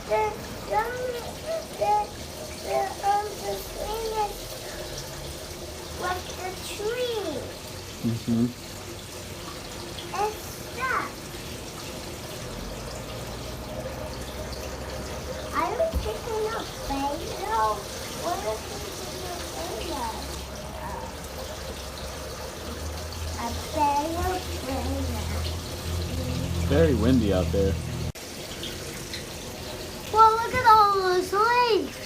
the, the thing is like the tree. Mm-hmm. It's stuck. I was picking up Play-Doh. What if we did a Play-Doh? It's very windy out there. Well, look at all those leaves.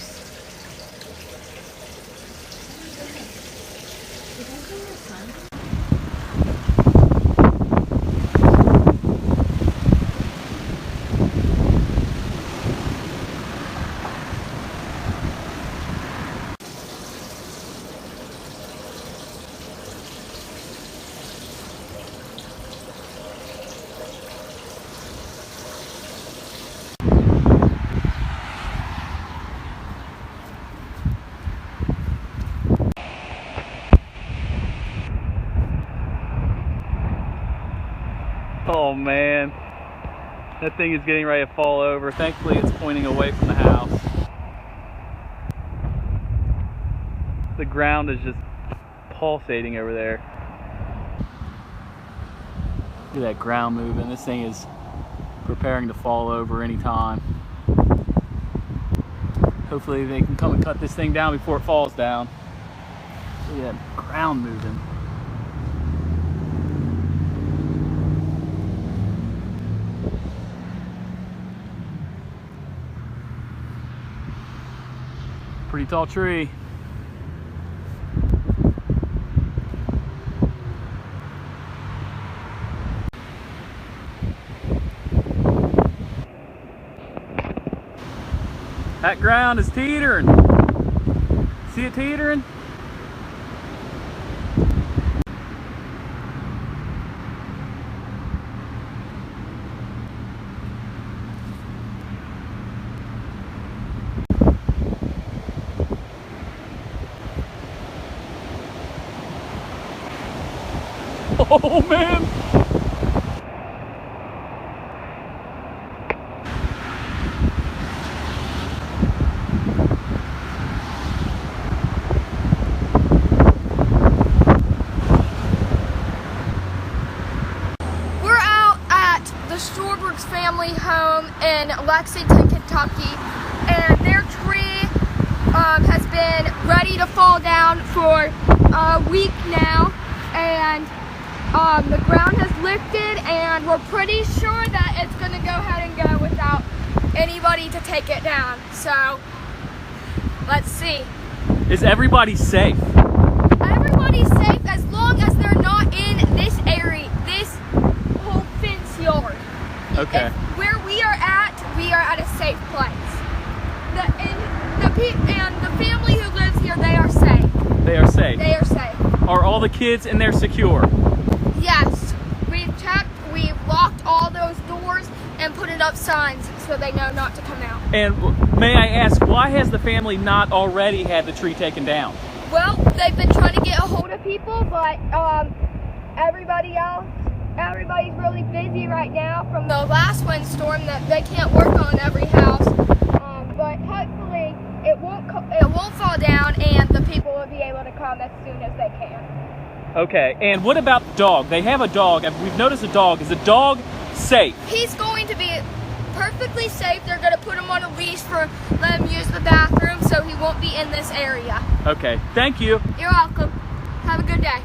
Oh man, that thing is getting ready to fall over. Thankfully it's pointing away from the house. The ground is just pulsating over there. Look at that ground moving. This thing is preparing to fall over any time. Hopefully they can come and cut this thing down before it falls down. Look at that ground moving. Pretty tall tree. That ground is teetering. See it teetering? Oh man! We're out at the Storberg's family home in Lexington, Kentucky, and their tree has been ready to fall down for a week now, and the ground has lifted, and we're pretty sure that it's going to go ahead and go without anybody to take it down. So, let's see. Is everybody safe? Everybody's safe as long as they're not in this area, this whole fence yard. Okay. Where we are at a safe place. And the family who lives here, they are safe. They are safe. They are safe. Are all the kids in there secure? Yes, we've checked, we've locked all those doors and put it up signs so they know not to come out. And may I ask, why has the family not already had the tree taken down? Well, they've been trying to get a hold of people, but everybody's really busy right now from the last windstorm that they can't work on every house. But hopefully it won't fall down and the people will be able to come as soon as they can. Okay, and what about the dog? They have a dog, and we've noticed a dog. Is the dog safe? He's going to be perfectly safe. They're going to put him on a leash for let him use the bathroom so he won't be in this area. Okay, thank you. You're welcome. Have a good day.